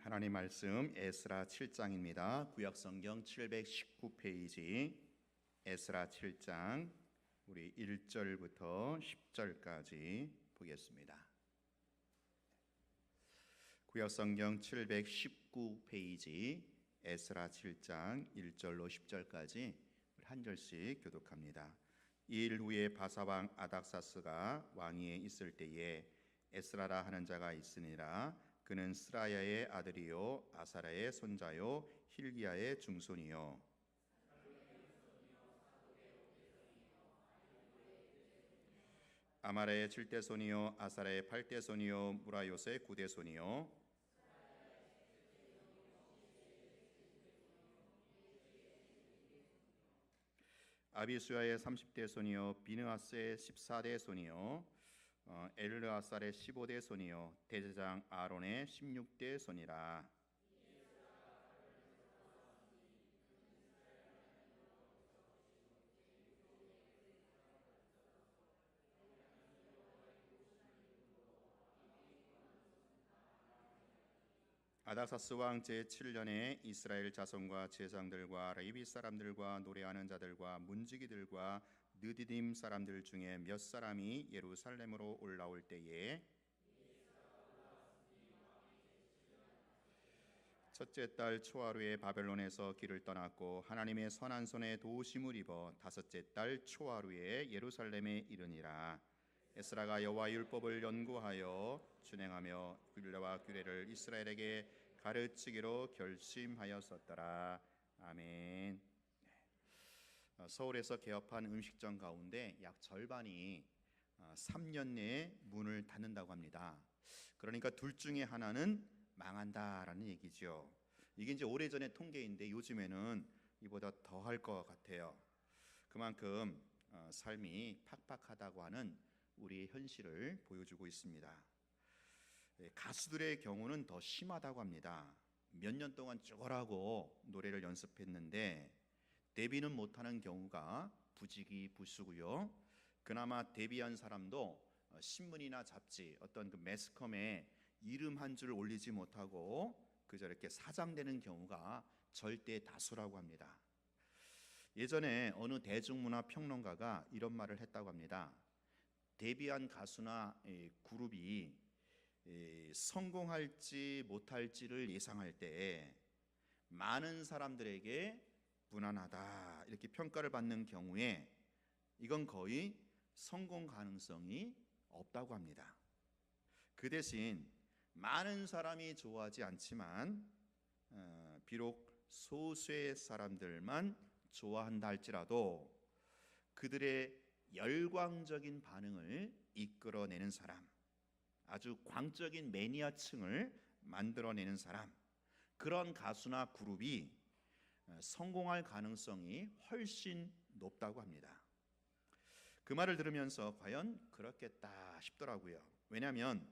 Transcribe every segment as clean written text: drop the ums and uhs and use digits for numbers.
하나님 말씀 에스라 7장입니다. 구약성경 719페이지 에스라 7장 우리 1절부터 10절까지 보겠습니다. 구약성경 719페이지 에스라 7장 1절로 10절까지 한 절씩 교독합니다. 이일 후에 바사왕 아닥사스가 왕위에 있을 때에 에스라라 하는 자가 있으니라. 그는 스라야의 아들이요 아사라의 손자요 힐기야의 중손이요 아마라의 7대손이요 아사라의 8대손이요 무라요스의 9대손이요 아비수야의 30대손이요 비느하스의 14대손이요 엘르아살의 15대손이요 대제장 아론의 16대손이라. 아닥사스 왕 제7년에 이스라엘 자손과 제장들과 레위 사람들과 노래하는 자들과 문지기들과 느디딤 사람들 중에 몇 사람이 예루살렘으로 올라올 때에 첫째 달 초하루에 바벨론에서 길을 떠났고 하나님의 선한 손에 도우심을 입어 다섯째 달 초하루에 예루살렘에 이르니라. 에스라가 여호와 율법을 연구하여 준행하며 율례와 규례를 이스라엘에게 가르치기로 결심하였었더라. 아멘. 서울에서 개업한 음식점 가운데 약 절반이 3년 내에 문을 닫는다고 합니다. 그러니까 둘 중에 하나는 망한다라는 얘기죠. 이게 이제 오래전의 통계인데 요즘에는 이보다 더 할 것 같아요. 그만큼 삶이 팍팍하다고 하는 우리의 현실을 보여주고 있습니다. 가수들의 경우는 더 심하다고 합니다. 몇 년 동안 죽어라고 노래를 연습했는데 데뷔는 못하는 경우가 부지기부수고요. 그나마 데뷔한 사람도 신문이나 잡지 어떤 그 매스컴에 이름 한 줄 올리지 못하고 그저 이렇게 사장되는 경우가 절대 다수라고 합니다. 예전에 어느 대중문화 평론가가 이런 말을 했다고 합니다. 데뷔한 가수나 그룹이 성공할지 못할지를 예상할 때 많은 사람들에게 무난하다 이렇게 평가를 받는 경우에 이건 거의 성공 가능성이 없다고 합니다. 그 대신 많은 사람이 좋아하지 않지만 비록 소수의 사람들만 좋아한다 할지라도 그들의 열광적인 반응을 이끌어내는 사람, 아주 광적인 매니아층을 만들어내는 사람, 그런 가수나 그룹이 성공할 가능성이 훨씬 높다고 합니다. 그 말을 들으면서 과연 그렇겠다 싶더라고요. 왜냐하면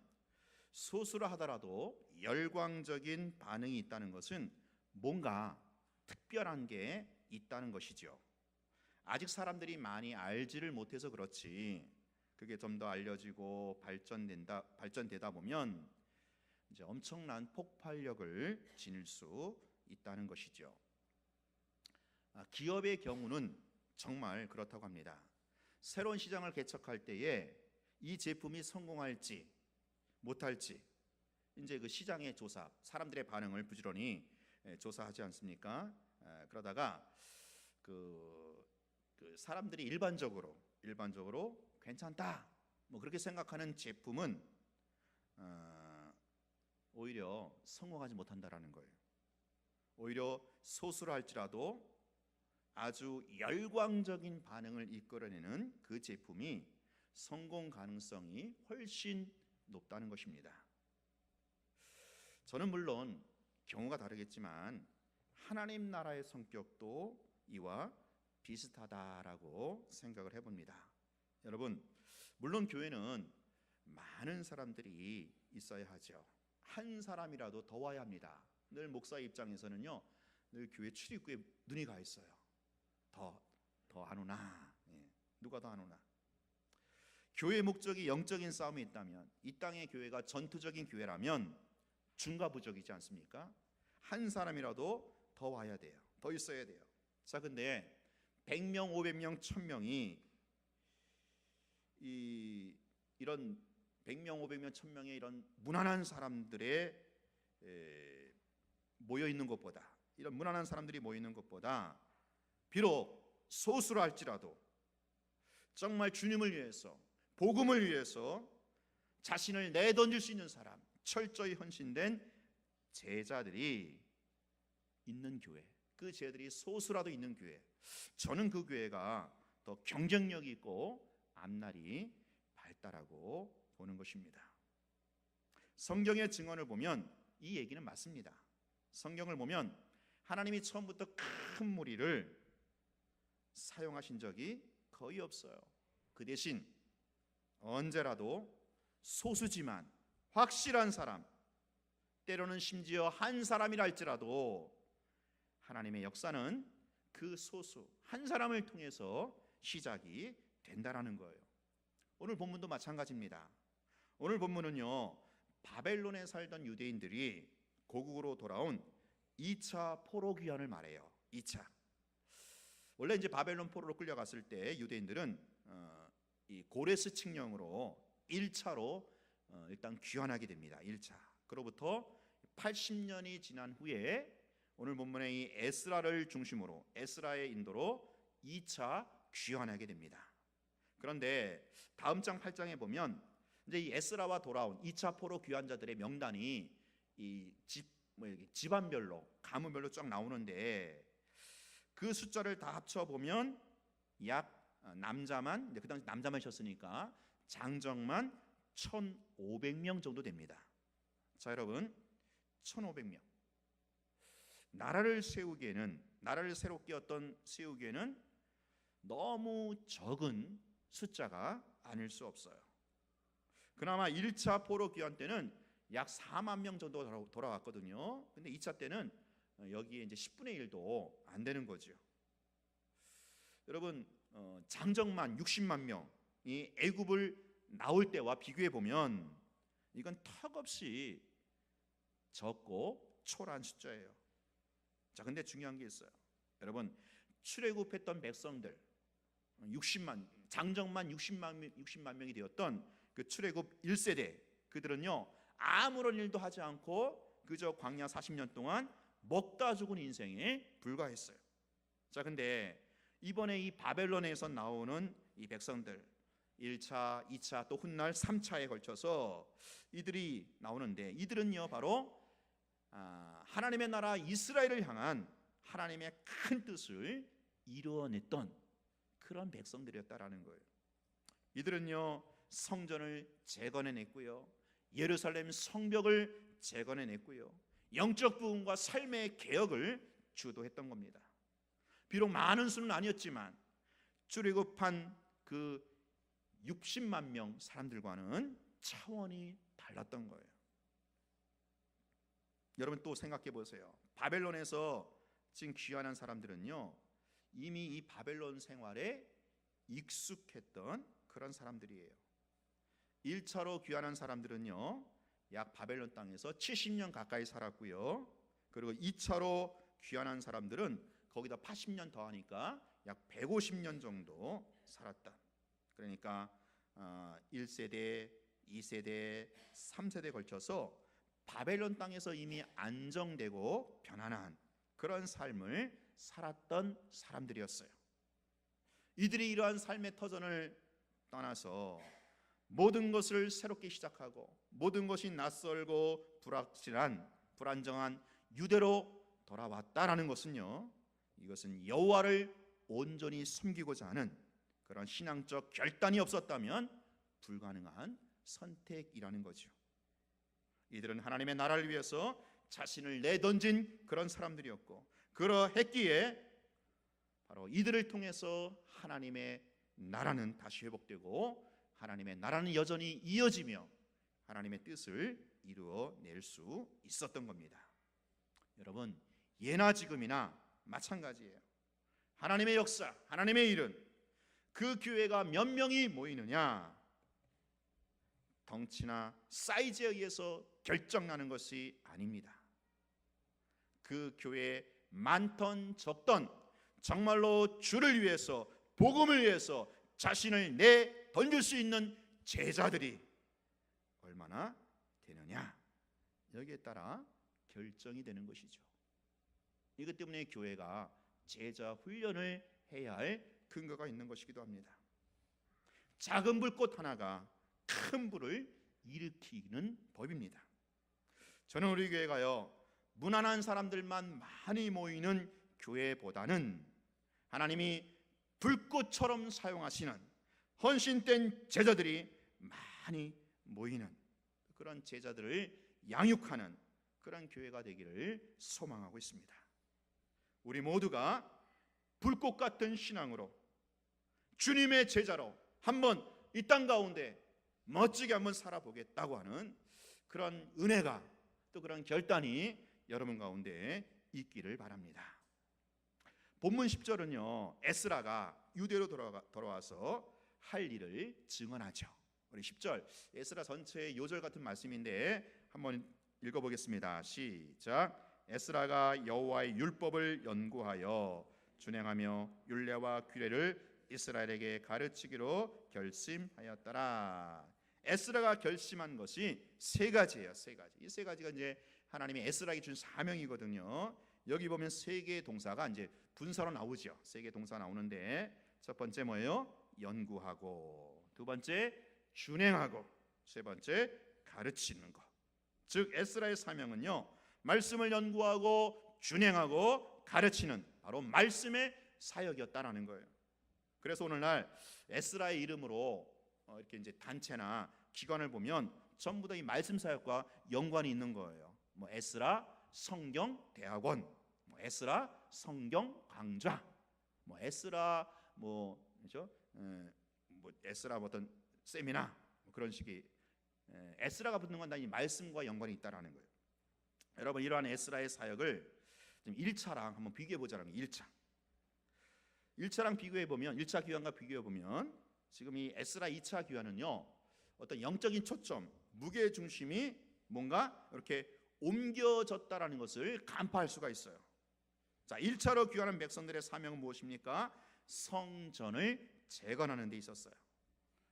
소수라 하더라도 열광적인 반응이 있다는 것은 뭔가 특별한 게 있다는 것이죠. 아직 사람들이 많이 알지를 못해서 그렇지 그게 좀 더 알려지고 발전되다 보면 이제 엄청난 폭발력을 지닐 수 있다는 것이죠. 기업의 경우는 정말 그렇다고 합니다. 새로운 시장을 개척할 때에 이 제품이 성공할지 못할지 이제 그 시장의 조사, 사람들의 반응을 부지런히 조사하지 않습니까? 그러다가 그 사람들이 일반적으로 괜찮다 뭐 그렇게 생각하는 제품은 오히려 성공하지 못한다라는 거예요. 오히려 소수라 할지라도 아주 열광적인 반응을 이끌어내는 그 제품이 성공 가능성이 훨씬 높다는 것입니다. 저는 물론 경우가 다르겠지만 하나님 나라의 성격도 이와 비슷하다라고 생각을 해봅니다. 여러분, 물론 교회는 많은 사람들이 있어야 하죠. 한 사람이라도 더 와야 합니다. 늘 목사의 입장에서는요, 늘 교회 출입구에 눈이 가 있어요. 더 안 오나? 누가 더 안 오나? 교회의 목적이 영적인 싸움이 있다면, 이 땅의 교회가 전투적인 교회라면 중과부족이지 않습니까? 한 사람이라도 더 와야 돼요. 더 있어야 돼요. 자, 근데 100명, 500명, 1000명이 이런 100명, 500명, 1000명의 이런 무난한 사람들의 모여 있는 것보다, 이런 무난한 사람들이 모여 있는 것보다 비록 소수라 할지라도 정말 주님을 위해서, 복음을 위해서 자신을 내던질 수 있는 사람, 철저히 헌신된 제자들이 있는 교회, 그 제자들이 소수라도 있는 교회, 저는 그 교회가 더 경쟁력이 있고 앞날이 밝다라고 보는 것입니다. 성경의 증언을 보면 이 얘기는 맞습니다. 성경을 보면 하나님이 처음부터 큰 무리를 사용하신 적이 거의 없어요. 그 대신 언제라도 소수지만 확실한 사람, 때로는 심지어 한 사람이라 할지라도 하나님의 역사는 그 소수 한 사람을 통해서 시작이 된다라는 거예요. 오늘 본문도 마찬가지입니다. 오늘 본문은요, 바벨론에 살던 유대인들이 고국으로 돌아온 2차 포로 귀환을 말해요. 2차. 원래 이제 바벨론 포로로 끌려갔을 때 유대인들은 이 고레스 칙령으로 1차로 일단 귀환하게 됩니다. 1차. 그로부터 80년이 지난 후에 오늘 본문의 이 에스라를 중심으로, 에스라의 인도로 2차 귀환하게 됩니다. 그런데 다음 장 8장에 보면 이제 이 에스라와 돌아온 2차 포로 귀환자들의 명단이 이 집안별로, 가문별로 쫙 나오는데 그 숫자를 다 합쳐 보면 약 남자만, 그 당시 남자만이셨으니까 장정만 1,500명 정도 됩니다. 자, 여러분, 1,500명. 나라를 새롭게 세우기에는 너무 적은 숫자가 아닐 수 없어요. 그나마 1차 포로 귀환 때는 약 4만 명 정도 돌아왔거든요. 근데 2차 때는 여기에 이제 10분의 1도 안 되는 거죠. 여러분, 장정만 60만 명이 애굽을 나올 때와 비교해 보면 이건 턱없이 적고 초라한 숫자예요. 자, 근데 중요한 게 있어요. 여러분, 출애굽했던 백성들 60만, 장정만 60만 명이 되었던 그 출애굽 1세대, 그들은요 아무런 일도 하지 않고 그저 광야 40년 동안 먹다 죽은 인생에 불과했어요. 자, 근데 이번에 이 바벨론에서 나오는 이 백성들 1차, 2차 또 훗날 3차에 걸쳐서 이들이 나오는데, 이들은요 바로 하나님의 나라 이스라엘을 향한 하나님의 큰 뜻을 이루어냈던 그런 백성들이었다라는 거예요. 이들은요 성전을 재건해냈고요, 예루살렘 성벽을 재건해냈고요, 영적 부흥과 삶의 개혁을 주도했던 겁니다. 비록 많은 수는 아니었지만 출애굽한 그 60만 명 사람들과는 차원이 달랐던 거예요. 여러분, 또 생각해 보세요. 바벨론에서 지금 귀환한 사람들은요 이미 이 바벨론 생활에 익숙했던 그런 사람들이에요. 1차로 귀환한 사람들은요 약 바벨론 땅에서 70년 가까이 살았고요, 그리고 2차로 귀환한 사람들은 거기다 80년 더하니까 약 150년 정도 살았다. 그러니까 1세대, 2세대, 3세대에 걸쳐서 바벨론 땅에서 이미 안정되고 편안한 그런 삶을 살았던 사람들이었어요. 이들이 이러한 삶의 터전을 떠나서 모든 것을 새롭게 시작하고 모든 것이 낯설고 불안정한 유대로 돌아왔다라는 것은요, 이것은 여호와를 온전히 섬기고자 하는 그런 신앙적 결단이 없었다면 불가능한 선택이라는 거죠. 이들은 하나님의 나라를 위해서 자신을 내던진 그런 사람들이었고, 그러했기에 바로 이들을 통해서 하나님의 나라는 다시 회복되고 하나님의 나라는 여전히 이어지며 하나님의 뜻을 이루어낼 수 있었던 겁니다. 여러분, 예나 지금이나 마찬가지예요. 하나님의 역사, 하나님의 일은 그 교회가 몇 명이 모이느냐, 덩치나 사이즈에 의해서 결정나는 것이 아닙니다. 그 교회에 많던 적던 정말로 주를 위해서, 복음을 위해서 자신을 내 던질 수 있는 제자들이 얼마나 되느냐, 여기에 따라 결정이 되는 것이죠. 이것 때문에 교회가 제자 훈련을 해야 할 근거가 있는 것이기도 합니다. 작은 불꽃 하나가 큰 불을 일으키는 법입니다. 저는 우리 교회가요, 무난한 사람들만 많이 모이는 교회보다는 하나님이 불꽃처럼 사용하시는 헌신된 제자들이 많이 모이는 그런 제자들을 양육하는 그런 교회가 되기를 소망하고 있습니다. 우리 모두가 불꽃 같은 신앙으로 주님의 제자로 한번 이 땅 가운데 멋지게 한번 살아보겠다고 하는 그런 은혜가, 또 그런 결단이 여러분 가운데 있기를 바랍니다. 본문 10절은요, 에스라가 유대로 돌아와서 할 일을 증언하죠. 우리 10절 에스라 전체의 요절 같은 말씀인데 한번 읽어보겠습니다. 시작. 에스라가 여호와의 율법을 연구하여 준행하며 율례와 규례를 이스라엘에게 가르치기로 결심하였더라. 에스라가 결심한 것이 세 가지예요. 세 가지. 이 세 가지가 이제 하나님이 에스라에게 준 사명이거든요. 여기 보면 세 개의 동사가 이제 분사로 나오죠. 세 개의 동사 나오는데 첫 번째 뭐예요? 연구하고, 두 번째 준행하고, 세 번째 가르치는 것. 즉 에스라의 사명은요, 말씀을 연구하고 준행하고 가르치는 바로 말씀의 사역이었다라는 거예요. 그래서 오늘날 에스라의 이름으로 이렇게 이제 단체나 기관을 보면 전부 다 이 말씀 사역과 연관이 있는 거예요. 뭐 에스라 성경 대학원, 뭐 에스라 성경 강좌, 뭐 에스라 그렇죠? 뭐 에스라 어떤 세미나, 뭐 그런 식의 에스라가 붙는 건 다 이 말씀과 연관이 있다라는 거예요. 여러분, 이러한 에스라의 사역을 좀 1차랑 한번 비교해 보자는 거예요. 1차랑 비교해 보면, 1차 귀환과 비교해 보면 지금 이 에스라 2차 귀환은요, 어떤 영적인 초점, 무게 중심이 뭔가 이렇게 옮겨졌다라는 것을 간파할 수가 있어요. 자, 1차로 귀환한 백성들의 사명은 무엇입니까? 성전을 재건하는 데 있었어요.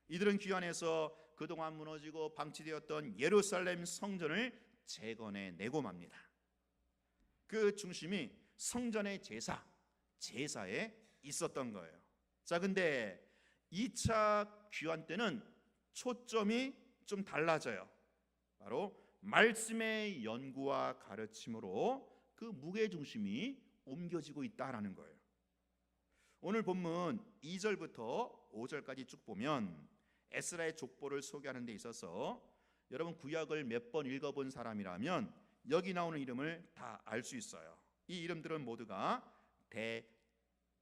이들은 귀환해서 그동안 무너지고 방치되었던 예루살렘 성전을 재건해내고 맙니다. 그 중심이 성전의 제사에 있었던 거예요. 자, 근데 2차 귀환 때는 초점이 좀 달라져요. 바로 말씀의 연구와 가르침으로 그 무게 중심이 옮겨지고 있다라는 거예요. 오늘 본문 2절부터 5절까지 쭉 보면 에스라의 족보를 소개하는 데 있어서 여러분 구약을 몇 번 읽어본 사람이라면 여기 나오는 이름을 다 알 수 있어요. 이 이름들은 모두가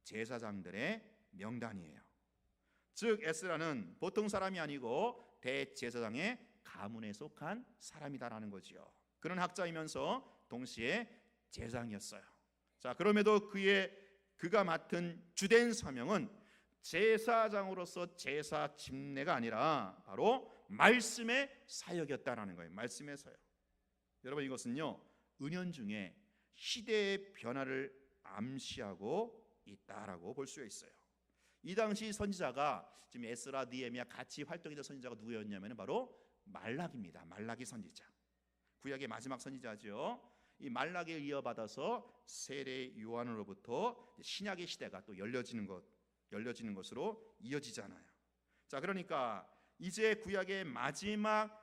대제사장들의 명단이에요. 즉 에스라는 보통 사람이 아니고 대제사장의 가문에 속한 사람이다라는 거지요. 그는 학자이면서 동시에 제사장이었어요. 자, 그럼에도 그가 맡은 주된 사명은 제사장으로서 제사 집례가 아니라 바로 말씀의 사역이었다라는 거예요. 말씀의 사역. 여러분, 이것은요, 은연중에 시대의 변화를 암시하고 있다라고 볼 수 있어요. 이 당시 선지자가 지금 에스라, 느헤미야 같이 활동했던 선지자가 누구였냐면 바로 말락입니다. 말락이 선지자. 구약의 마지막 선지자죠. 이 말락에 이어받아서 세례 요한으로부터 신약의 시대가 또 열려지는 것으로 이어지잖아요. 자, 그러니까 이제 구약의 마지막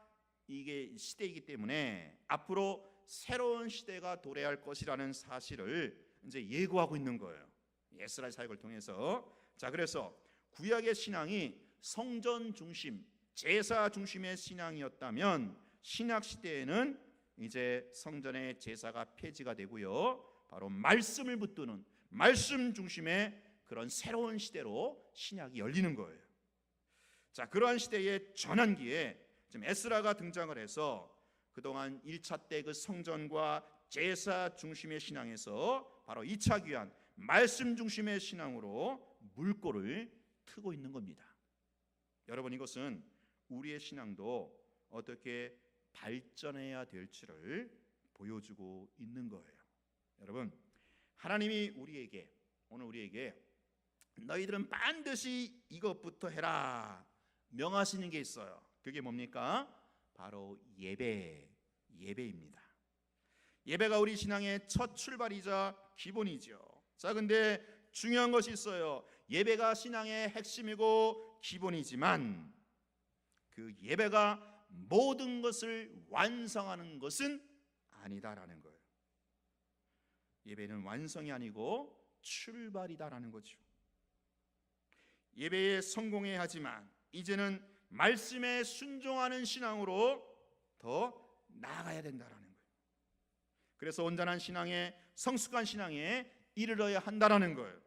이게 시대이기 때문에 앞으로 새로운 시대가 도래할 것이라는 사실을 이제 예고하고 있는 거예요. 에스라의 사역을 통해서. 자, 그래서 구약의 신앙이 성전 중심, 제사 중심의 신앙이었다면 신약 시대에는 이제 성전의 제사가 폐지가 되고요, 바로 말씀을 붙드는 말씀 중심의 그런 새로운 시대로 신약이 열리는 거예요. 자, 그러한 시대의 전환기에 지금 에스라가 등장을 해서 그동안 1차 때 그 성전과 제사 중심의 신앙에서 바로 2차 귀환 말씀 중심의 신앙으로 물꼬를 트고 있는 겁니다. 여러분, 이것은 우리의 신앙도 어떻게 발전해야 될지를 보여주고 있는 거예요. 여러분, 하나님이 오늘 우리에게 너희들은 반드시 이것부터 해라 명하시는 게 있어요. 그게 뭡니까? 바로 예배입니다. 예배가 우리 신앙의 첫 출발이자 기본이죠. 자, 근데 중요한 것이 있어요. 예배가 신앙의 핵심이고 기본이지만 그 예배가 모든 것을 완성하는 것은 아니다라는 거예요. 예배는 완성이 아니고 출발이다라는 거죠. 예배에 성공해야 하지만 이제는 말씀에 순종하는 신앙으로 더 나아가야 된다라는 거예요. 그래서 온전한 신앙에, 성숙한 신앙에 이르러야 한다라는 거예요.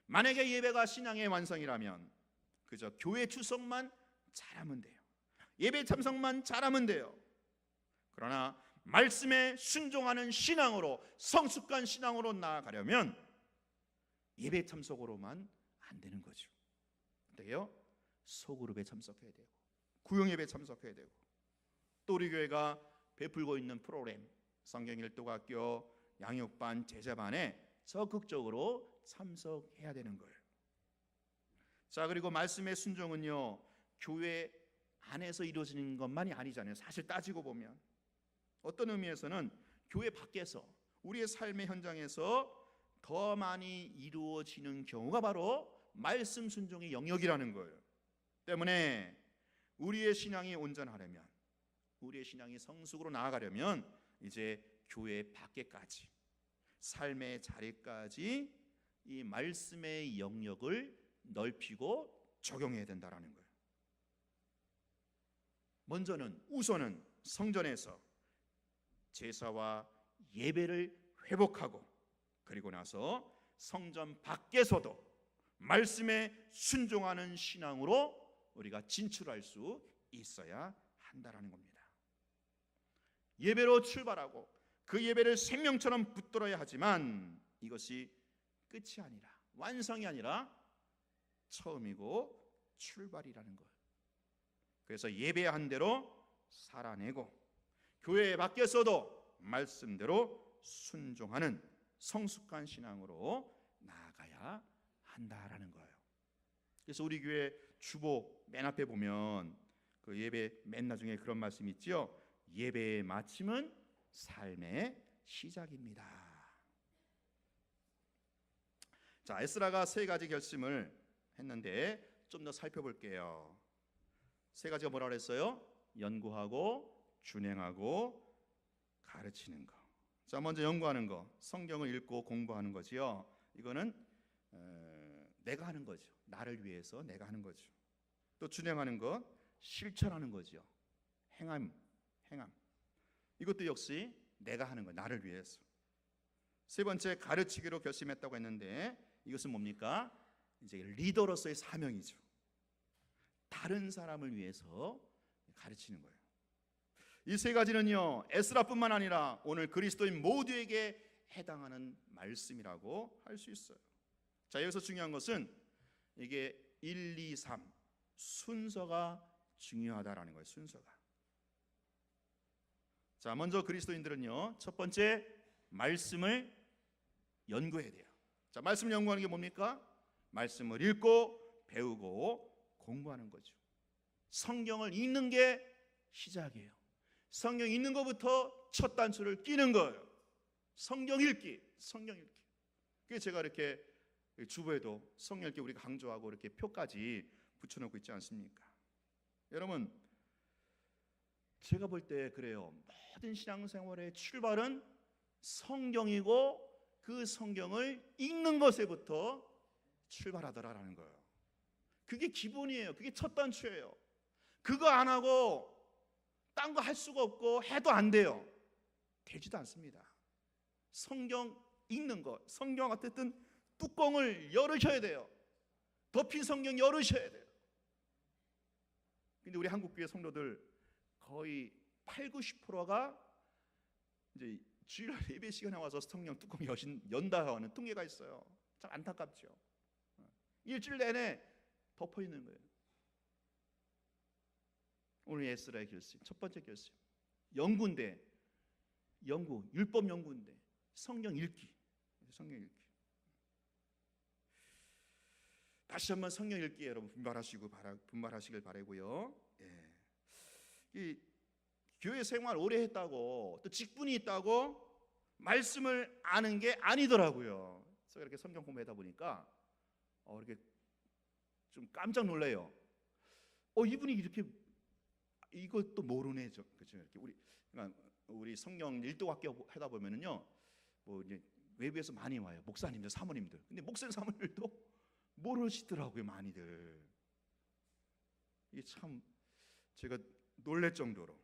만약에 예배가 신앙의 완성이라면 그저 교회 출석만 잘하면 돼요. 예배 참석만 잘하면 돼요. 그러나 말씀에 순종하는 신앙으로, 성숙한 신앙으로 나아가려면 예배 참석으로만 안 되는 거죠. 어때요? 소그룹에 참석해야 되고, 구역 예배 참석해야 되고, 또 우리 교회가 베풀고 있는 프로그램, 성경 일독학교, 양육반, 제자반에 적극적으로 참석해야 되는 거예요. 자, 그리고 말씀의 순종은요, 교회 안에서 이루어지는 것만이 아니잖아요. 사실 따지고 보면 어떤 의미에서는 교회 밖에서, 우리의 삶의 현장에서 더 많이 이루어지는 경우가 바로 말씀 순종의 영역이라는 거예요. 때문에 우리의 신앙이 온전하려면, 우리의 신앙이 성숙으로 나아가려면 이제 교회 밖에까지, 삶의 자리까지 이 말씀의 영역을 넓히고 적용해야 된다라는 거예요. 우선은 성전에서 제사와 예배를 회복하고, 그리고 나서 성전 밖에서도 말씀에 순종하는 신앙으로 우리가 진출할 수 있어야 한다라는 겁니다. 예배로 출발하고 그 예배를 생명처럼 붙들어야 하지만 이것이 끝이 아니라, 완성이 아니라 처음이고 출발이라는 것. 그래서 예배한 대로 살아내고 교회 밖에서도 말씀대로 순종하는 성숙한 신앙으로 나아가야 한다라는 거예요. 그래서 우리 교회 주보 맨 앞에 보면 그 예배 맨 나중에 그런 말씀이 있죠. 예배의 마침은 삶의 시작입니다. 자, 에스라가 세 가지 결심을 했는데 좀 더 살펴볼게요. 세 가지가 뭐라 그랬어요? 연구하고, 준행하고, 가르치는 거. 자, 먼저 연구하는 거, 성경을 읽고 공부하는 거지요. 이거는 내가 하는 거죠. 나를 위해서 내가 하는 거죠. 또 준행하는 것, 실천하는 거죠. 행함. 이것도 역시 내가 하는 거, 나를 위해서. 세 번째, 가르치기로 결심했다고 했는데 이것은 뭡니까? 이제 리더로서의 사명이죠. 다른 사람을 위해서 가르치는 거예요. 이 세 가지는요, 에스라뿐만 아니라 오늘 그리스도인 모두에게 해당하는 말씀이라고 할 수 있어요. 자, 여기서 중요한 것은 이게 1, 2, 3 순서가 중요하다라는 거예요. 순서가. 자, 먼저 그리스도인들은요, 첫 번째 말씀을 연구해야 돼요. 자, 말씀 연구하는 게 뭡니까? 말씀을 읽고 배우고 공부하는 거죠. 성경을 읽는 게 시작이에요. 성경 읽는 것부터 첫 단추를 끼는 거예요. 성경 읽기. 그게 제가 이렇게 주보에도 성경 읽기 우리가 강조하고 이렇게 표까지 붙여놓고 있지 않습니까? 여러분, 제가 볼 때 그래요. 모든 신앙생활의 출발은 성경이고 그 성경을 읽는 것에부터 출발하더라라는 거예요. 그게 기본이에요. 그게 첫 단추예요. 그거 안 하고 딴 거 할 수가 없고 해도 안 돼요. 되지도 않습니다. 성경 읽는 것, 성경 어쨌든 뚜껑을 열으셔야 돼요. 덮인 성경 열으셔야 돼요. 근데 우리 한국교회 성도들 거의 8, 90%가 이제 주일날 예배 시간에 와서 성경 뚜껑 연다 하는 통계가 있어요. 참 안타깝죠. 일주일 내내 덮어 있는 거예요. 오늘 에스라의 결심, 첫 번째 결심. 연구인데, 율법 연구인데 성경 읽기. 성경 읽기. 다시 한번 성경 읽기 여러분 분발하시길 바라고요. 예. 이 교회 생활 오래 했다고 또 직분이 있다고 말씀을 아는 게 아니더라고요. 제가 이렇게 성경 공부하다 보니까 이렇게 좀 깜짝 놀래요. 이분이 이렇게 이것도 모르네, 그렇죠? 이렇게 우리 성경 일독학교 하다 보면은요, 뭐 이제 외부에서 많이 와요. 목사님들, 사모님들. 근데 목사님, 사모님들도 모르시더라고요, 많이들. 이게 참 제가 놀랄 정도로.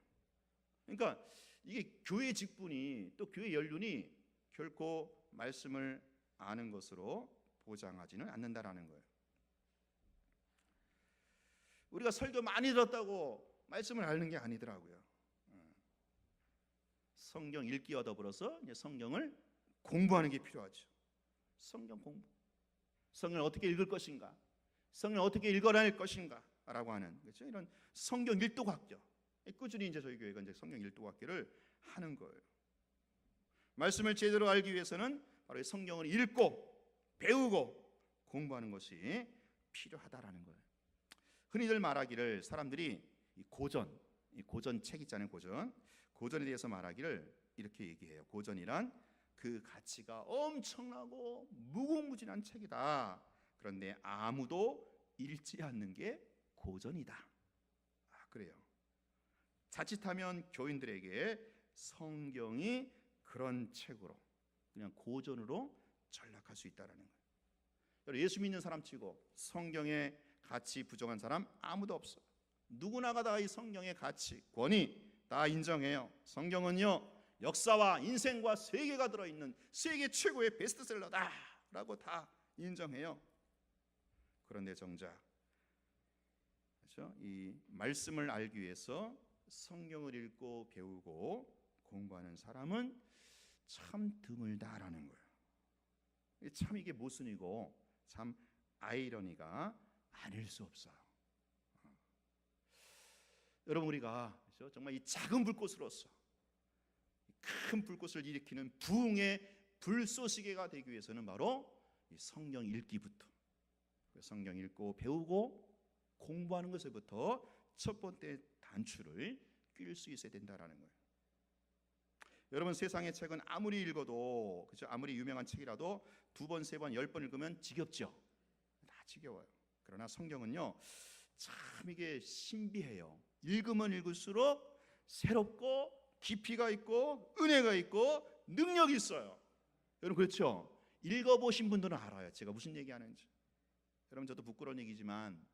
그러니까 이게 교회 직분이 또 교회 연륜이 결코 말씀을 아는 것으로 보장하지는 않는다라는 거예요. 우리가 설교 많이 들었다고 말씀을 아는 게 아니더라고요. 성경 읽기와 더불어서 이제 성경을 공부하는 게 필요하죠. 성경 공부. 성경을 어떻게 읽을 것인가? 성경을 어떻게 읽어낼 것인가라고 하는, 그렇죠? 이런 성경 일독학교. 꾸준히 이제 저희 교회가 이제 성경 일독학교를 하는 거예요. 말씀을 제대로 알기 위해서는 바로 이 성경을 읽고 배우고 공부하는 것이 필요하다라는 거예요. 흔히들 말하기를 사람들이 이 고전 책 있잖아요. 고전에 대해서 말하기를 이렇게 얘기해요. 고전이란 그 가치가 엄청나고 무궁무진한 책이다. 그런데 아무도 읽지 않는 게 고전이다. 그래요. 자칫하면 교인들에게 성경이 그런 책으로, 그냥 고전으로 전락할 수 있다라는 거예요. 예수 믿는 사람 치고 성경의 가치 부정한 사람 아무도 없어요. 누구나가 다 이 성경의 가치, 권위 다 인정해요. 성경은요, 역사와 인생과 세계가 들어있는 세계 최고의 베스트셀러다라고 다 인정해요. 그런데 정작, 그렇죠? 이 말씀을 알기 위해서 성경을 읽고 배우고 공부하는 사람은 참 드물다라는 거예요. 참 이게 모순이고 참 아이러니가 아닐 수 없어요. 여러분, 우리가 그렇죠? 정말 이 작은 불꽃으로서 큰 불꽃을 일으키는 부흥의 불쏘시개가 되기 위해서는 바로 이 성경 읽기부터, 성경 읽고 배우고 공부하는 것에부터 첫 번째 단추를 낄 수 있어야 된다라는 거예요. 여러분, 세상의 책은 아무리 읽어도, 그렇죠? 아무리 유명한 책이라도 2번, 3번, 10번 읽으면 지겹죠. 다 지겨워요. 그러나 성경은요, 참 이게 신비해요. 읽으면 읽을수록 새롭고 깊이가 있고 은혜가 있고 능력이 있어요. 여러분, 그렇죠? 읽어보신 분들은 알아요, 제가 무슨 얘기하는지. 여러분, 저도 부끄러운 얘기지만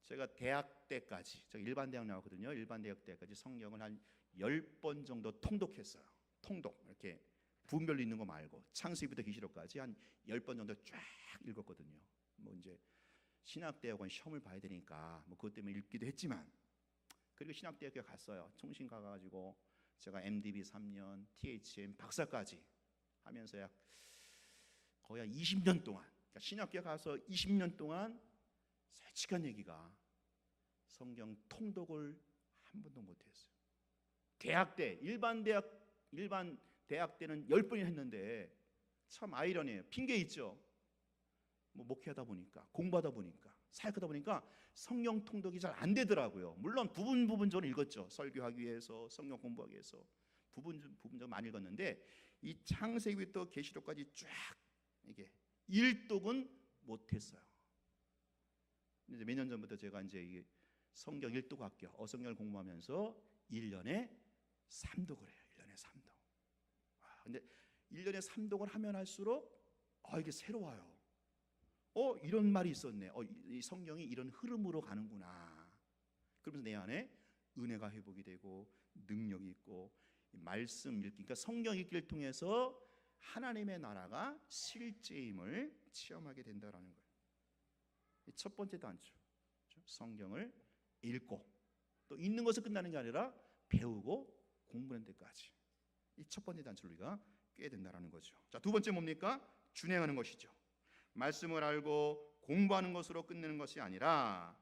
제가 대학 때까지, 제가 일반 대학 나왔거든요. 일반 대학 때까지 성경을 한 10번 정도 통독했어요. 통독, 이렇게 부분별로 있는 거 말고 창세기부터 계시록까지 한 10번 정도 쫙 읽었거든요. 뭐 이제 신학대학원 시험을 봐야 되니까 뭐 그것 때문에 읽기도 했지만, 그리고 신학대학교 갔어요. 통신 가가지고 제가 MDB 3년, THM 박사까지 하면서 거의 한 20년 동안, 그러니까 신학교 가서 20년 동안 솔직한 얘기가 성경 통독을 한 번도 못했어요. 대학 때 일반 대학 때는 10번이나 했는데, 참 아이러니해요. 핑계 있죠. 뭐 목회하다 보니까, 공부하다 보니까, 사역하다 보니까 성경 통독이 잘 안 되더라고요. 물론 부분적으로 읽었죠. 설교하기 위해서, 성경 공부하기 위해서 부분적으로 많이 읽었는데, 이 창세기부터 계시록까지 쫙 이게 일독은 못했어요. 이제 몇 년 전부터 제가 이제 이 성경 일독학교 어성경을 공부하면서 1년에 3독을 해요. 1년에 3독. 근데 1년에 3독을 하면 할수록 이게 새로워요. 이런 말이 있었네. 이 성경이 이런 흐름으로 가는구나. 그러면서 내 안에 은혜가 회복이 되고 능력이 있고, 말씀 읽기, 그러니까 성경 읽기를 통해서 하나님의 나라가 실제임을 체험하게 된다라는 거예요. 첫 번째 단추, 성경을 읽고, 또 읽는 것을 끝나는 게 아니라 배우고 공부하는 데까지, 이 첫 번째 단추를 우리가 꿰야 된다라는 거죠. 자, 두 번째 뭡니까? 준행하는 것이죠. 말씀을 알고 공부하는 것으로 끝내는 것이 아니라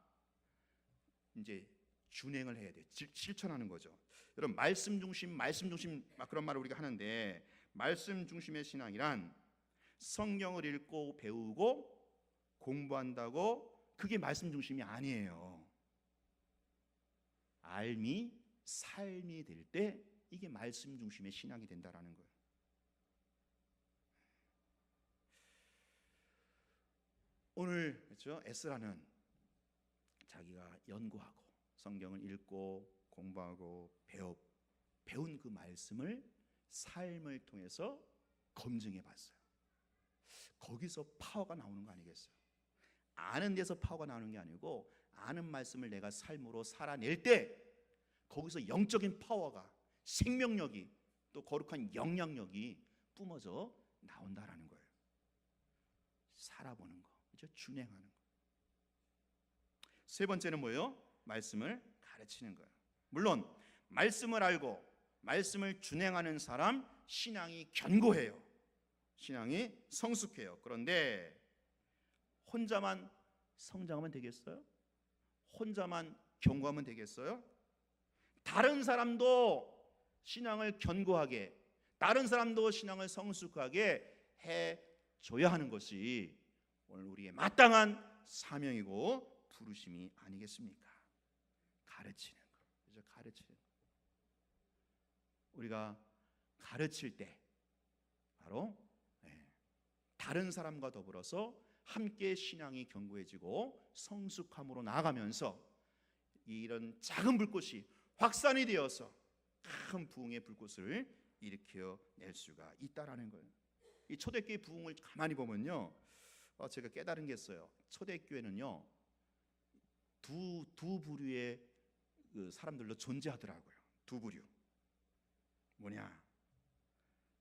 이제 준행을 해야 돼요. 실천하는 거죠. 여러분 말씀 중심 막 그런 말을 우리가 하는데 말씀 중심의 신앙이란 성경을 읽고 배우고 공부한다고 그게 말씀 중심이 아니에요. 삶이 될 때 이게 말씀 중심의 신앙이 된다라는 거예요. 오늘 그렇죠? 에스라는 자기가 연구하고 성경을 읽고 공부하고 배운 그 말씀을 삶을 통해서 검증해 봤어요. 거기서 파워가 나오는 거 아니겠어요? 아는 데서 파워가 나오는 게 아니고 아는 말씀을 내가 삶으로 살아낼 때 거기서 영적인 파워가 생명력이 또 거룩한 영향력이 뿜어져 나온다라는 거예요. 살아보는 거, 그렇죠? 준행하는 거. 세 번째는 뭐예요? 말씀을 가르치는 거예요. 물론 말씀을 알고 말씀을 준행하는 사람 신앙이 견고해요. 신앙이 성숙해요. 그런데 혼자만 성장하면 되겠어요? 혼자만 견고하면 되겠어요? 다른 사람도 신앙을 견고하게, 다른 사람도 신앙을 성숙하게 해줘야 하는 것이 오늘 우리의 마땅한 사명이고 부르심이 아니겠습니까? 가르치는 거, 그죠? 가르치는 거. 우리가 가르칠 때 바로 다른 사람과 더불어서 함께 신앙이 견고해지고 성숙함으로 나아가면서 이런 작은 불꽃이 확산이 되어서 큰 부흥의 불꽃을 일으켜낼 수가 있다라는 거예요. 이 초대교회 부흥을 가만히 보면요, 제가 깨달은 게 있어요. 초대교회는요 두 부류의 그 사람들로 존재하더라고요. 두 부류. 뭐냐?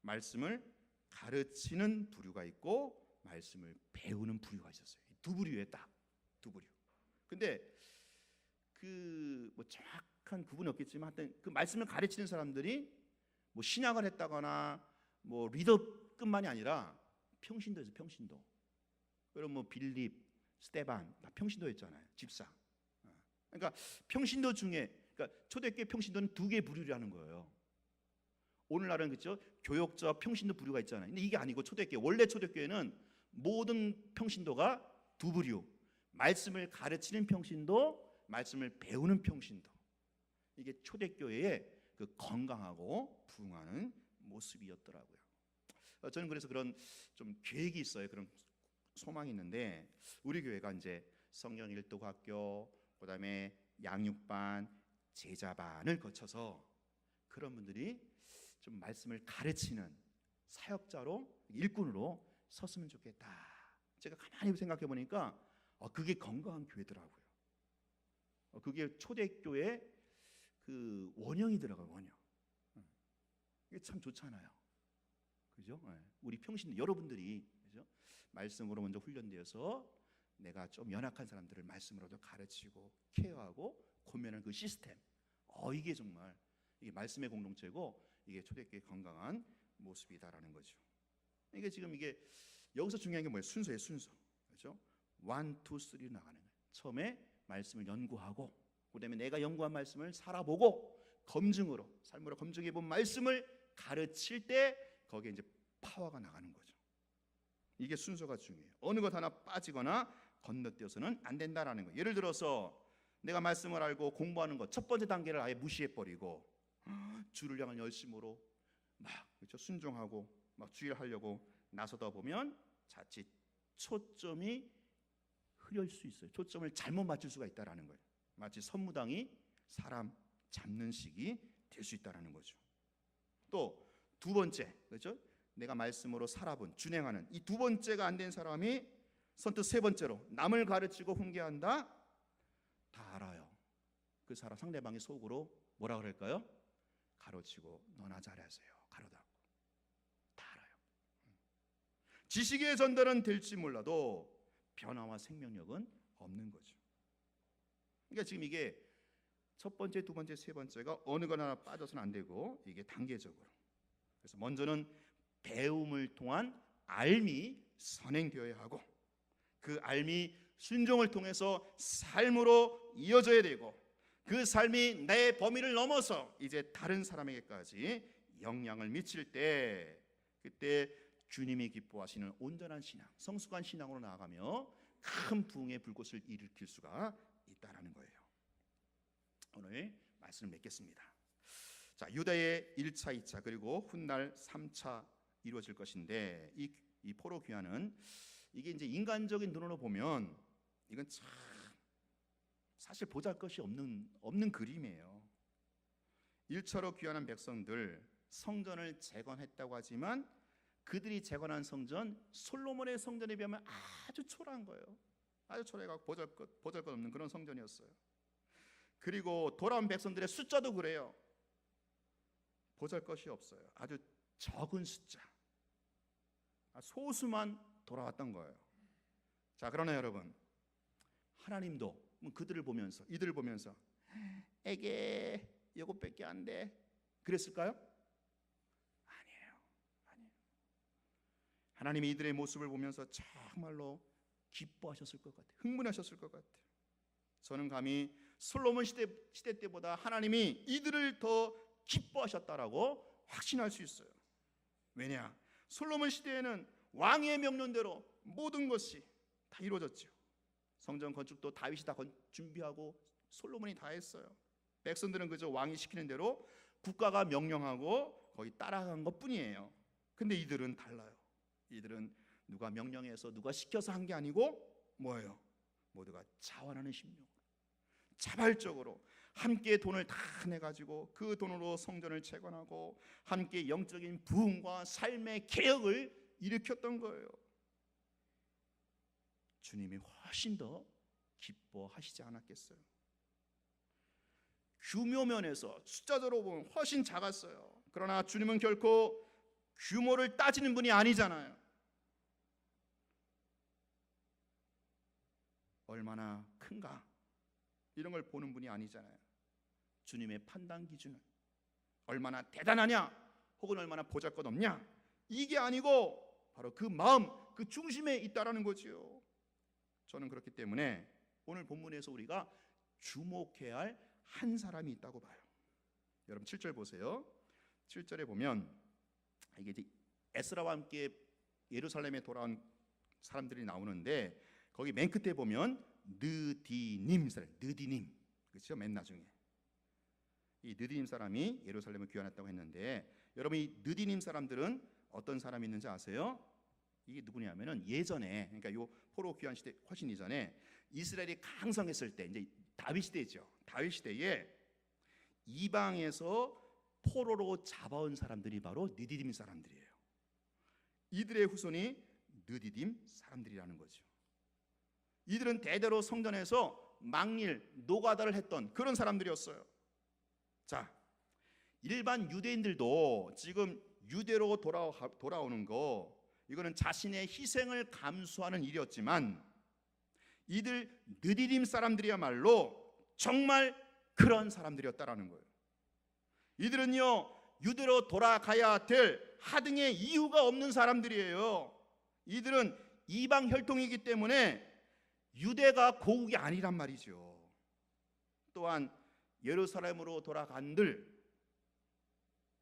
말씀을 가르치는 부류가 있고 말씀을 배우는 부류가 있었어요. 두 부류에 딱 두 부류. 근데 그 뭐 정확한 구분이 없겠지만 하여튼 그 말씀을 가르치는 사람들이 뭐 신학을 했다거나 뭐 리더뿐만이 아니라 평신도 했어요. 평신도. 그럼 뭐 빌립, 스테반 다 평신도였잖아요. 집사. 그러니까 평신도 중에 그러니까 초대교회 평신도는 두 개의 부류라는 거예요. 오늘날은 그렇죠? 교역자 평신도 부류가 있잖아요. 근데 이게 아니고 초대교회 원래 초대교회는 모든 평신도가 두 부류. 말씀을 가르치는 평신도, 말씀을 배우는 평신도. 이게 초대교회의 그 건강하고 부흥하는 모습이었더라고요. 저는 그래서 그런 좀 계획이 있어요. 그런 소망이 있는데 우리 교회가 이제 성경 일독 학교, 그다음에 양육반, 제자반을 거쳐서 그런 분들이 좀 말씀을 가르치는 사역자로 일꾼으로 섰으면 좋겠다. 제가 가만히 생각해 보니까 그게 건강한 교회더라고요. 그게 초대교회 그 원형이더라고요. 원형. 이게 참 좋잖아요. 그죠? 우리 평신 여러분들이 그죠? 말씀으로 먼저 훈련되어서 내가 좀 연약한 사람들을 말씀으로도 가르치고 케어하고 고면하는 그 시스템. 이게 정말 이게 말씀의 공동체고 이게 초대교회의 건강한 모습이다라는 거죠. 이게 지금 이게 여기서 중요한 게 뭐예요? 순서예요, 순서. 그렇죠? 1, 2, 3로 나가는 거예요. 처음에 말씀을 연구하고 그다음에 내가 연구한 말씀을 살아보고 검증으로 삶으로 검증해 본 말씀을 가르칠 때 거기에 이제 파워가 나가는 거죠. 이게 순서가 중요해요. 어느 것 하나 빠지거나 건너뛰어서는 안 된다라는 거예요. 예를 들어서 내가 말씀을 알고 공부하는 것 첫 번째 단계를 아예 무시해 버리고 주를 향한 열심으로 막 그렇죠? 순종하고 막 주의를 하려고 나서다 보면 자칫 초점이 흐릴 수 있어요. 초점을 잘못 맞출 수가 있다라는 거예요. 마치 선무당이 사람 잡는 식이 될 수 있다라는 거죠. 또 두 번째, 그렇죠? 내가 말씀으로 살아본 준행하는 이 두 번째가 안 된 사람이 선뜻 세 번째로 남을 가르치고 훈계한다. 다 알아요. 그 사람 상대방이 속으로 뭐라 그럴까요? 가로치고 너나 잘하세요. 가로다. 다 알아요. 지식의 전달은 될지 몰라도 변화와 생명력은 없는 거죠. 그러니까 지금 이게 첫 번째, 두 번째, 세 번째가 어느 것 하나 빠져서는 안 되고 이게 단계적으로. 그래서 먼저는 배움을 통한 알미 선행되어야 하고 그 알미 순종을 통해서 삶으로 이어져야 되고 그 삶이 내 범위를 넘어서 이제 다른 사람에게까지 영향을 미칠 때, 그때 주님이 기뻐하시는 온전한 신앙, 성숙한 신앙으로 나아가며 큰 부흥의 불꽃을 일으킬 수가 있다라는 거예요. 오늘 말씀을 맺겠습니다. 자, 유다의 1차, 2차 그리고 훗날 3차 이루어질 것인데, 이 포로 귀환은 이게 이제 인간적인 눈으로 보면 이건 참 사실 보잘것이 없는 그림이에요. 1차로 귀환한 백성들 성전을 재건했다고 하지만 그들이 재건한 성전, 솔로몬의 성전에 비하면 아주 초라한 거예요. 아주 초라해가지고 보잘것 없는 그런 성전이었어요. 그리고 돌아온 백성들의 숫자도 그래요. 보잘것이 없어요. 아주 적은 숫자, 소수만 돌아왔던 거예요. 자, 그러나 여러분, 하나님도 그들을 보면서, 이들을 보면서 에게 이것밖에 안 돼 그랬을까요? 아니에요. 하나님이 이들의 모습을 보면서 정말로 기뻐하셨을 것 같아요. 흥분하셨을 것 같아요. 저는 감히 솔로몬 시대 때보다 하나님이 이들을 더 기뻐하셨다라고 확신할 수 있어요. 왜냐? 솔로몬 시대에는 왕의 명령대로 모든 것이 다 이루어졌죠. 성전 건축도 다윗이 다 준비하고 솔로몬이 다 했어요. 백성들은 그저 왕이 시키는 대로 국가가 명령하고 거기 따라간 것뿐이에요. 근데 이들은 달라요. 이들은 누가 명령해서 누가 시켜서 한 게 아니고 뭐예요? 모두가 자원하는 심령으로, 자발적으로 함께 돈을 다 내가지고 그 돈으로 성전을 재건하고 함께 영적인 부흥과 삶의 개혁을 일으켰던 거예요. 주님이 훨씬 더 기뻐하시지 않았겠어요? 규모 면에서 숫자적으로 보면 훨씬 작았어요. 그러나 주님은 결코 규모를 따지는 분이 아니잖아요. 얼마나 큰가 이런 걸 보는 분이 아니잖아요. 주님의 판단 기준은 얼마나 대단하냐 혹은 얼마나 보잘것없냐 이게 아니고 바로 그 마음, 그 중심에 있다라는 거지요. 저는 그렇기 때문에 오늘 본문에서 우리가 주목해야 할 한 사람이 있다고 봐요. 여러분 7절 보세요. 7절에 보면 이게 이제 에스라와 함께 예루살렘에 돌아온 사람들이 나오는데 거기 맨 끝에 보면 느디님 사람, 느디님, 그렇죠? 맨 나중에 이 느디님 사람이 예루살렘을 귀환했다고 했는데, 여러분 이 느디님 사람들은 어떤 사람이 있는지 아세요? 이게 누구냐면은 예전에, 그러니까 요 포로 귀환 시대 훨씬 이전에 이스라엘이 강성했을 때, 이제 다윗 시대죠. 다윗 시대에 이방에서 포로로 잡아온 사람들이 바로 느디딤 사람들이에요. 이들의 후손이 느디딤 사람들이라는 거죠. 이들은 대대로 성전에서 막일, 노가다를 했던 그런 사람들이었어요. 자, 일반 유대인들도 지금 유대로 돌아오는 거, 이거는 자신의 희생을 감수하는 일이었지만 이들 느디딤 사람들이야말로 정말 그런 사람들이었다라는 거예요. 이들은요 유대로 돌아가야 될 하등의 이유가 없는 사람들이에요. 이들은 이방 혈통이기 때문에 유대가 고국이 아니란 말이죠. 또한 예루살렘으로 돌아간들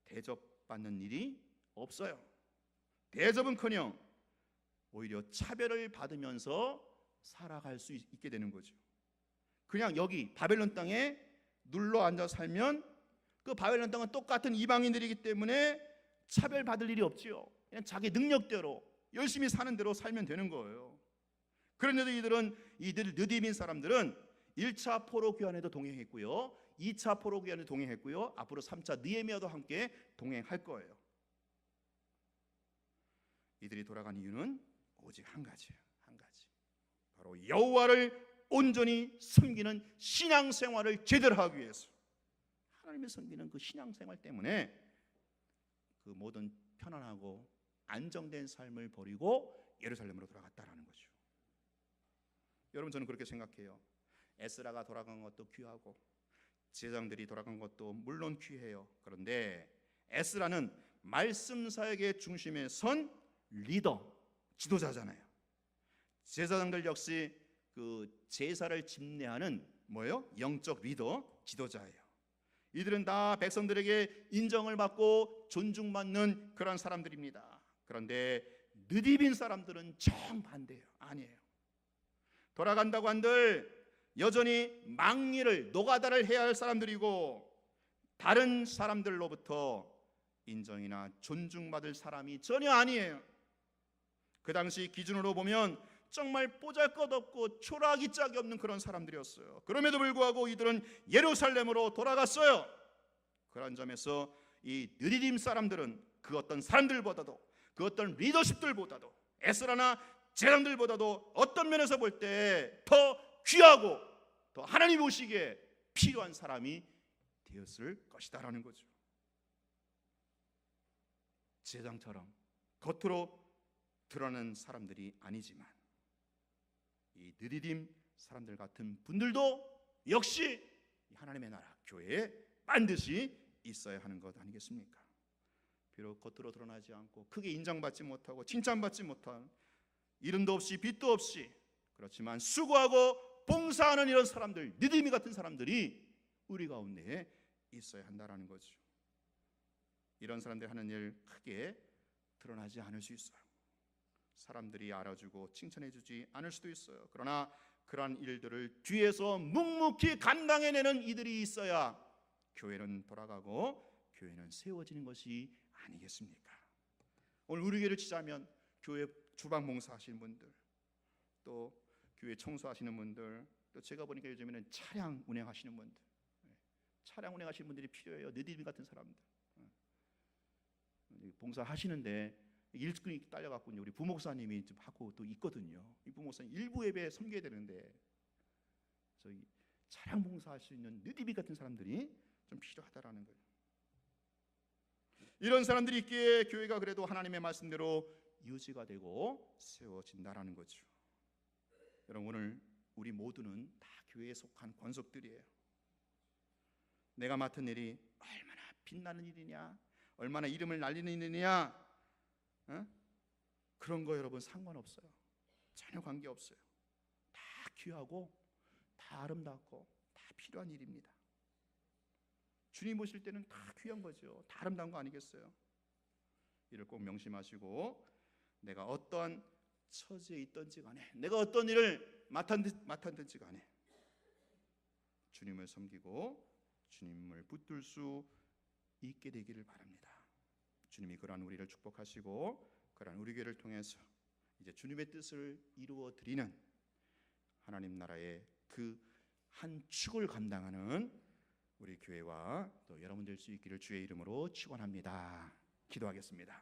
대접받는 일이 없어요. 대접은커녕 오히려 차별을 받으면서 살아갈 수 있게 되는 거죠. 그냥 여기 바벨론 땅에 눌러 앉아 살면 그 바벨론 땅은 똑같은 이방인들이기 때문에 차별받을 일이 없지요. 그냥 자기 능력대로 열심히 사는 대로 살면 되는 거예요. 그런데도 이들 느디민 사람들은 1차 포로 귀환에도 동행했고요, 2차 포로 귀환에도 동행했고요, 앞으로 3차 느헤미야도 함께 동행할 거예요. 이들이 돌아간 이유는 오직 한 가지예요. 한 가지. 바로 여호와를 온전히 섬기는 신앙생활을 제대로 하기 위해서, 하나님을 섬기는 그 신앙생활 때문에 그 모든 편안하고 안정된 삶을 버리고 예루살렘으로 돌아갔다라는 거죠. 여러분 저는 그렇게 생각해요. 에스라가 돌아간 것도 귀하고 제사장들이 돌아간 것도 물론 귀해요. 그런데 에스라는 말씀 사역의 중심에 선 리더, 지도자잖아요. 제사장들 역시 그 제사를 집례하는 뭐예요? 영적 리더, 지도자예요. 이들은 다 백성들에게 인정을 받고 존중받는 그런 사람들입니다. 그런데 느디빈 사람들은 정반대예요. 아니에요. 돌아간다고 한들 여전히 망리를, 노가다를 해야 할 사람들이고, 다른 사람들로부터 인정이나 존중받을 사람이 전혀 아니에요. 그 당시 기준으로 보면 정말 보잘것없고 초라하기 짝이 없는 그런 사람들이었어요. 그럼에도 불구하고 이들은 예루살렘으로 돌아갔어요. 그런 점에서 이 느디딤 사람들은 그 어떤 사람들보다도, 그 어떤 리더십들보다도, 에스라나 제사장들보다도 어떤 면에서 볼 때 더 귀하고 더 하나님 보시기에 필요한 사람이 되었을 것이다라는 거죠. 제사장처럼 겉으로 드러나는 사람들이 아니지만 이 느디딤 사람들 같은 분들도 역시 하나님의 나라 교회에 반드시 있어야 하는 것 아니겠습니까? 비록 겉으로 드러나지 않고 크게 인정받지 못하고 칭찬받지 못한, 이름도 없이 빚도 없이, 그렇지만 수고하고 봉사하는 이런 사람들, 느디딤 같은 사람들이 우리 가운데에 있어야 한다라는 거죠. 이런 사람들이 하는 일 크게 드러나지 않을 수 있어요. 사람들이 알아주고 칭찬해주지 않을 수도 있어요. 그러나 그러한 일들을 뒤에서 묵묵히 감당해내는 이들이 있어야 교회는 돌아가고 교회는 세워지는 것이 아니겠습니까? 오늘 우리 교회를 치자면 교회 주방 봉사하시는 분들, 또 교회 청소하시는 분들, 또 제가 보니까 요즘에는 차량 운행하시는 분들, 차량 운행하시는 분들이 필요해요. 느디딤 같은 사람들 봉사하시는데 일꾼이 딸려갖고 우리 부목사님이 좀 하고 또 있거든요. 이 부목사님 일부 예배 섬겨야 되는데 저희 차량 봉사할 수 있는 느디비 같은 사람들이 좀 필요하다라는 거예요. 이런 사람들이 있기에 교회가 그래도 하나님의 말씀대로 유지가 되고 세워진다라는 거죠. 여러분, 오늘 우리 모두는 다 교회에 속한 권속들이에요. 내가 맡은 일이 얼마나 빛나는 일이냐, 얼마나 이름을 날리는 일이냐, 그런 거 여러분 상관없어요. 전혀 관계없어요. 다 귀하고 다 아름답고 다 필요한 일입니다. 주님 보실 때는 다 귀한 거죠. 다 아름다운 거 아니겠어요? 이를 꼭 명심하시고, 내가 어떠한 처지에 있든지 간에, 내가 어떤 일을 맡았든지 간에 주님을 섬기고 주님을 붙들 수 있게 되기를 바랍니다. 주님이 그러한 우리를 축복하시고 그러한 우리 교회를 통해서 이제 주님의 뜻을 이루어 드리는 하나님 나라의 그 한 축을 감당하는 우리 교회와 또 여러분 될 수 있기를 주의 이름으로 축원합니다. 기도하겠습니다.